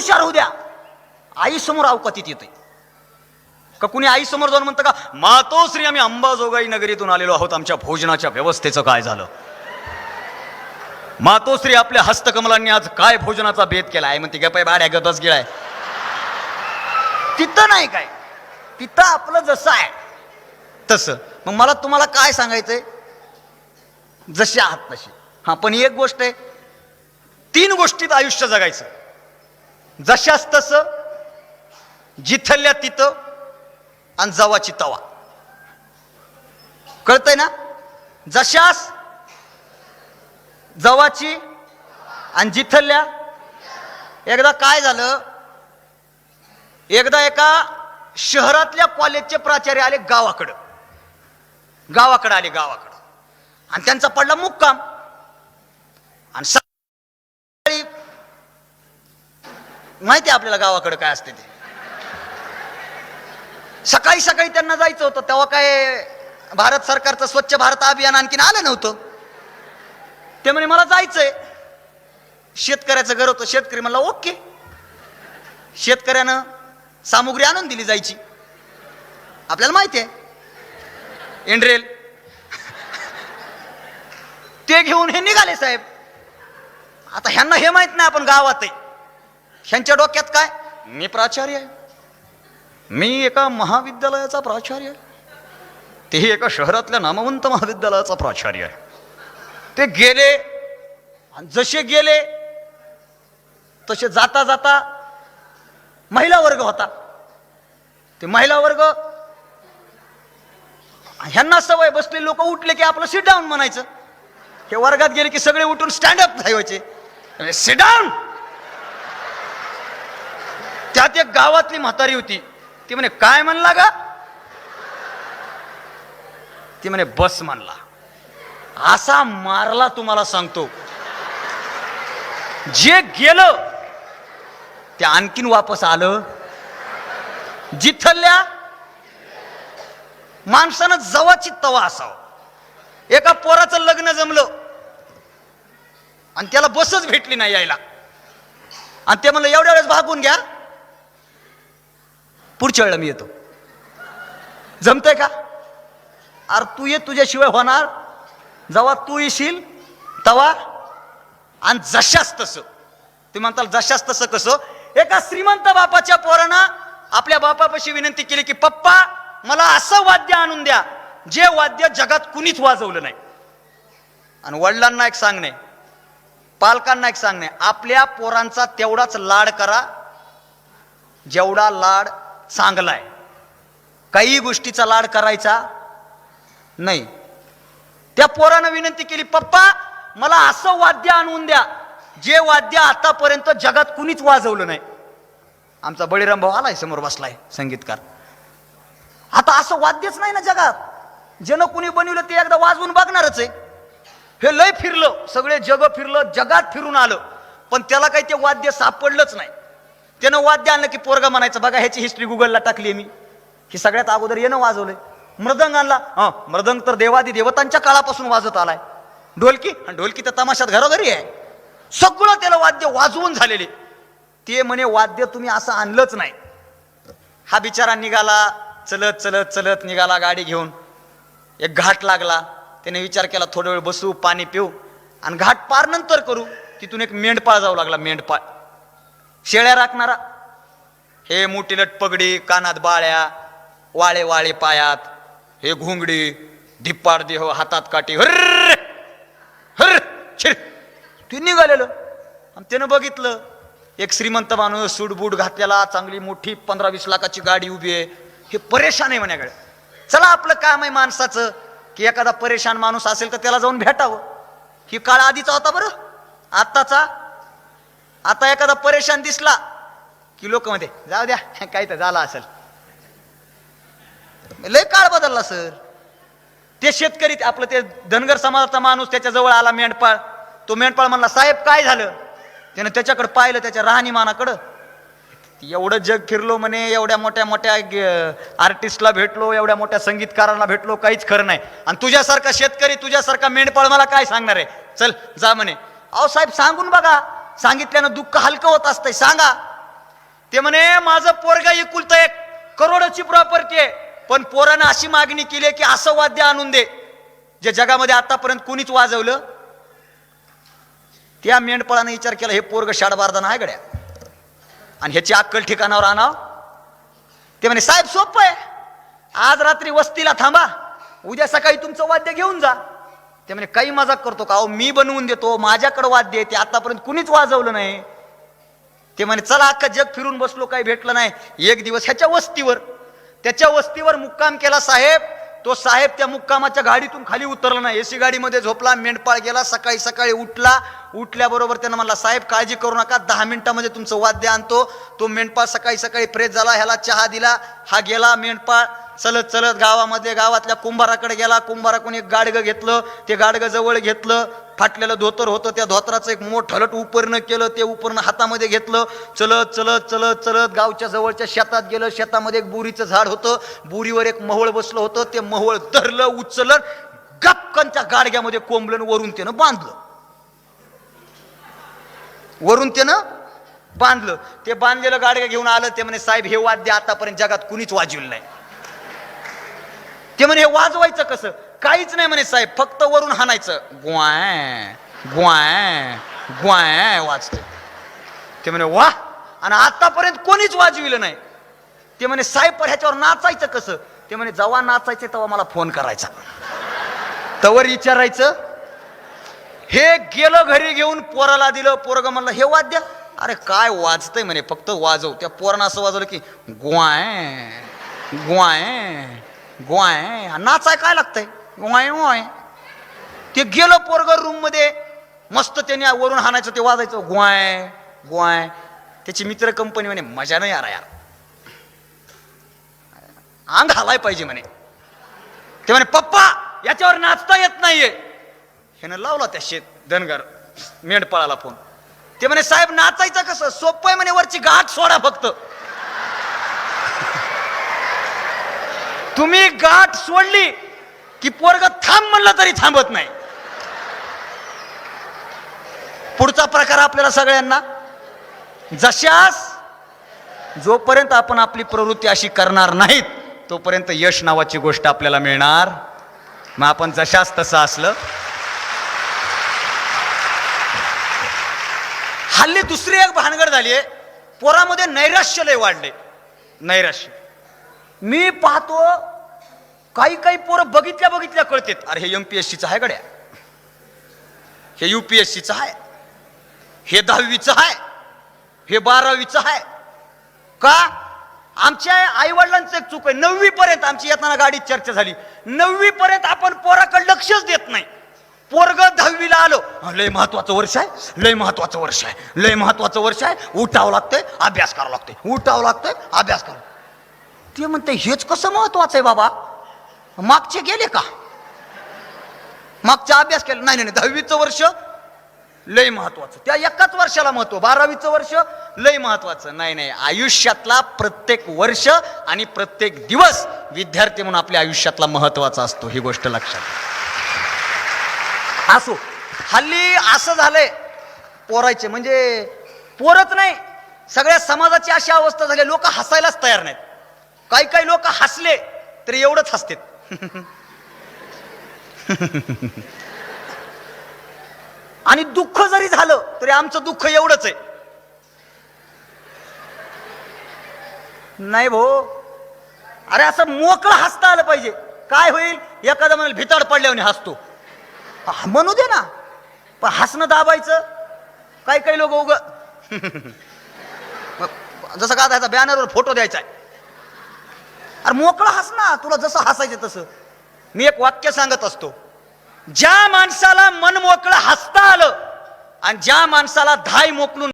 हुशार होऊ द्या, आई समोर अवकातीत येते का? कुणी आई समोर जाऊन म्हणतं का, मातोश्री आम्ही अंबाजोगाई नगरीतून आलेलो आहोत, आमच्या भोजनाच्या व्यवस्थेचं काय झालं? मातोश्री आपल्या हस्तकमलांनी आज काय भोजनाचा बेत केला आहे? म्हणते गपाय बाड्या गदस गिळाय. तिथं नाही काय, तिथं आपलं जसं आहे तसं. मग मला तुम्हाला काय सांगायचंय, जसे आहात तसे. हा, पण एक गोष्ट आहे, 3 गोष्टीत आयुष्य जगायचं. जशास तसं, जिथल्या तिथं, आणि जवाची तवा. कळतंय ना? जशास, जवाची आणि जिथल्या. एकदा काय झालं, एकदा एका शहरातल्या कॉलेजचे प्राचार्य आले गावाकडं आले गावाकडं, आणि त्यांचा पडला मुक्काम. आणि सकाळी माहिती आपल्याला गावाकडं काय असते ते. सकाळी सकाळी त्यांना जायचं होतं, तेव्हा काय भारत सरकारचं स्वच्छ भारत अभियान आणखीन आलं नव्हतं. ते म्हणे मला जायचंय. शेतकऱ्याचं घर होतं, शेतकरी म्हणला ओके. शेतकऱ्यानं सामुग्री आणून दिली जायची, आपल्याला माहिती आहे, एंड्रेल. ते घेऊन हे निघाले साहेब. आता ह्यांना हे माहित नाही आपण गावात आहे. ह्यांच्या डोक्यात काय, मी प्राचार्य आहे, मी एका महाविद्यालयाचा प्राचार्य आहे, तेही एका शहरातल्या नामवंत महाविद्यालयाचा प्राचार्य आहे. ते गेले, आणि जसे गेले तसे जाता जाता महिला वर्ग होता. ते महिला वर्ग, ह्यांना सवय, बसले लोक उठले की आपलं सिट डाऊन म्हणायचं. हे वर्गात गेले की सगळे उठून स्टँड अप व्हायचे, सिट डाऊन. त्यात एक गावातली म्हातारी होती, ती म्हणे काय म्हणला गा? ती म्हणे बस म्हणला. असा मारला तुम्हाला सांगतो. जे गेलं ते आणखीन वापस आलं. जिथल्या माणसानं जवाची तवा असावं. एका पोराचं लग्न जमलं आणि त्याला बसच भेटली नाही यायला, आणि ते म्हणलं एवढ्या वेळेस भागून घ्या, पुढच्या वेळेला मी येतो. जमतंय का? अरे तू ये, तुझ्याशिवाय होणार. जेव्हा तू येशील तवा, आणि जशास तसं. ते म्हणताल जशास तसं कसं? एका श्रीमंत बापाच्या पोरानं आपल्या बापापाशी विनंती केली की पप्पा मला असं वाद्य आणून द्या जे वाद्य जगात कुणीच वाजवलं नाही. आणि वडिलांना एक सांगणे, पालकांना एक सांगणे, आपल्या पोरांचा तेवढाच लाड करा जेवढा लाड चांगला आहे. काही गोष्टीचा लाड करायचा नाही. त्या पोरानं विनंती केली, पप्पा मला असं वाद्य आणून द्या जे वाद्य आतापर्यंत जगात कुणीच वाजवलं नाही. आमचा बळीराम भाऊ आलाय समोर बसलाय, संगीतकार. आता असं वाद्यच नाही ना जगात, ज्यानं कुणी बनवलं ते एकदा वाजवून बघणारच आहे. हे लय फिरलं, सगळे जग फिरलं, जगात फिरून आलं, पण त्याला काही ते वाद्य सापडलंच नाही. त्यानं वाद्य आणलं की पोरगा म्हणायचं बघा ह्याची हिस्ट्री गुगलला टाकली मी, की सगळ्यात अगोदर येणं वाजवलंय. मृदंग आणला, हा मृदंग तर देवादी देवतांच्या काळापासून वाजत आलाय. ढोलकी, ढोलकी तर तमाशात घरोघरी आहे. सगळं त्याला वाद्य वाजवून झालेले. ते म्हणे वाद्य तुम्ही असं आणलंच नाही. हा बिचारा निघाला, चलत चलत चलत निघाला गाडी घेऊन. एक घाट लागला, त्याने विचार केला थोडा वेळ बसू, पाणी पिऊ, आणि घाट पार नंतर करू. तिथून एक मेंढपाळ जाऊ लागला. मेंढपाळ शेळ्या राखणारा, हे मोठीलट पगडी, कानात बाळ्या, वाळे वाळे पायात, हे घुंगडी, धिप्पाड देह, हातात काठी, हर्र हर्र छिर. ते निघालेलं, आणि त्यानं बघितलं एक श्रीमंत माणूस सूटबूट घातलेला, चांगली मोठी 15-20 लाखाची गाडी उभी आहे. हे परेशान आहे म्हण्याकडे. चला आपलं काम आहे माणसाचं की एखादा परेशान माणूस असेल तर त्याला जाऊन भेटावं. ही काळ आधीचा होता बरं, आत्ताचा. आता एखादा परेशान दिसला की लोक मध्ये जाऊ द्या काही तर झाला असेल. लय काळ बदलला सर. ते शेतकरी, आपलं ते धनगर समाजाचा माणूस त्याच्या जवळ आला मेंढपाळ. तो मेंढपाळ म्हणला साहेब काय झालं? त्यानं त्याच्याकडे पाहिलं, त्याच्या राहणीमानाकडं. एवढं जग फिरलो म्हणे, एवढ्या मोठ्या मोठ्या आर्टिस्टला भेटलो, एवढ्या मोठ्या संगीतकारांना भेटलो, काहीच खरं नाही. आणि तुझ्यासारखा शेतकरी, तुझ्यासारखा मेंढपाळ मला काय सांगणार आहे? चल जा म्हणे. अहो साहेब सांगून बघा, सांगितल्यानं दुःख हलकं होत असतंय, सांगा. ते म्हणे माझं पोरगा एकुलतं एक, करोडोची प्रॉपर्टी आहे, पण पोरानं अशी मागणी केली की असं वाद्य आणून दे जे जगामध्ये आतापर्यंत कुणीच वाजवलं. त्या मेंढपाळाने विचार केला हे पोरग शाडबारदान आहे गड्या आणि ह्याची अक्कल ठिकाणावर आणाव. ते म्हणे साहेब सोपं आहे, आज रात्री वस्तीला थांबा, उद्या सकाळी तुमचं वाद्य घेऊन जा. ते म्हणे काही मजाक करतो का? अहो मी बनवून देतो, माझ्याकडे वाद्य आहे, ते आतापर्यंत कुणीच वाजवलं नाही. ते म्हणे चला अख्खं जग फिरून बसलो, काही भेटलं नाही. एक दिवस त्याच्या वस्तीवर मुक्काम केला साहेब. तो साहेब त्या मुक्कामाच्या गाडीतून खाली उतरला नाही, एसी गाडीमध्ये झोपला. मेंढपाळ गेला, सकाळी सकाळी उठल्याबरोबर त्यानं म्हणला साहेब काळजी करू नका, 10 मिनिटामध्ये तुमचं वाद्य आणतो. तो मेंढपाळ सकाळी सकाळी फ्रेश झाला, ह्याला चहा दिला, हा गेला. मेंढपाळ चलत चलत गावातल्या कुंभाराकडे गेला. कुंभाराकडून एक गाडगं घेतलं, ते गाडगं जवळ घेतलं. फाटलेलं धोतर होतं, त्या धोतराचं एक मोठं हलट उपरणं केलं, ते उपरणं हातामध्ये घेतलं. चलत चलत चलत चलत गावच्या जवळच्या शेतात गेलं. शेतामध्ये एक बोरीचं झाड होतं, बोरीवर एक महवळ बसलं होतं. ते महवळ धरलं, उचललं, गपकन त्या गाडग्यामध्ये कोंबलं, वरून त्यानं बांधलं. ते बांधलेलं गाडग्या घेऊन आलं. ते म्हणे साहेब हे वाद्य आतापर्यंत जगात कुणीच वाजवलं नाही. ते म्हणे हे वाजवायचं कसं? काहीच नाही म्हणे साहेब, फक्त वरून हाणायचं, ग्वाय ग्वाय ग्वाय वाजते. ते म्हणे वा, आणि आतापर्यंत कोणीच वाजविलं नाही. ते म्हणे साहेब पण ह्याच्यावर नाचायचं कसं? ते म्हणे जेव्हा नाचायचं तेव्हा मला फोन करायचा, तवर विचारायचं. हे गेलं घरी घेऊन पोराला दिलं. पोरगं म्हणलं हे वाद्य? अरे काय वाजतंय म्हणे, फक्त वाजव. त्या पोरानं असं वाजवलं की ग्वाय ग्वाय ग्वाय, नाचाय काय लागतंय, ग्वाय ग्वाय. ते गेलं पोरगं रूम मध्ये, मस्त त्याने वरून हाणायचं, ते वाजायचं ग्वाय ग्वाय. त्याची मित्र कंपनी म्हणे मजा नाही यार, अंग हालाय पाहिजे म्हणे. ते म्हणे पप्पा याच्यावर नाचता येत नाहीये. ह्यानं लावला त्या धनगर मेंढपाळाला फोन. ते म्हणे साहेब नाचायचं कसं? सोपं आहे म्हणे, वरची गाठ सोडा फक्त. तुम्ही गाठ सोडली की पोरग थांब म्हणलं तरी थांबत नाही. पुढचा प्रकार आपल्याला सगळ्यांना, जशास जोपर्यंत आपण आपली प्रवृत्ती अशी करणार नाहीत तोपर्यंत यश नावाची गोष्ट आपल्याला मिळणार. मग आपण जशास तसं असलं. हल्ली दुसरी एक भानगड झालीये, पोरामध्ये नैराश्य लय वाढले. नैराश्य मी पाहतो, काही पोरं बघितल्या कळतात, अरे हे MPSCचं आहे गड्या, हे UPSCचं आहे, हे 10वीचं आहे, हे 12वीचं आहे. का? आमच्या आई वडिलांचं एक चूक आहे. 9वी पर्यंत आमची येताना गाडीत चर्चा झाली, 9वी पर्यंत आपण पोराकडे लक्षच देत नाही. पोरग 10वीला आलो, लय महत्वाचं वर्ष आहे, लय महत्वाचं वर्ष आहे, लय महत्वाचं वर्ष आहे, उठावं लागतंय, अभ्यास करावं लागतंय, उठावं लागतंय, अभ्यास करावं. ते म्हणते हेच कसं महत्वाचं आहे बाबा, मागचे गेले का? मागचा अभ्यास केला नाही. 10वीचं वर्ष लय महत्वाचं, त्या एकाच वर्षाला महत्व. 12वीचं वर्ष लय महत्वाचं नाही. आयुष्यातला प्रत्येक वर्ष आणि प्रत्येक दिवस विद्यार्थी म्हणून आपल्या आयुष्यातला महत्वाचा असतो, ही गोष्ट लक्षात असो. हल्ली असं झालंय पोरायचे, म्हणजे पोरच नाही, सगळ्या समाजाची अशी अवस्था झाली, लोक हसायलाच तयार नाहीत. काही लोक हसले तरी एवढंच हसतात. आणि दुःख जरी झालं तरी आमचं दुःख एवढंच आहे. नाही भाऊ, अरे असं मोकळं हसता आलं पाहिजे. काय होईल, एखादा म्हणाल भिताड पडल्याने हसतो, म्हणू दे ना, पण हसणं दाबायचं. काही लोक उग जसं का त्याचा बॅनरवर फोटो द्यायचा आहे, अरे मोकळं हस ना, तुला जसं हसायचं तसं. मी एक वाक्य सांगत असतो, ज्या माणसाला मन मोकळं हसता आलं आणि ज्या माणसाला धाय मोकळून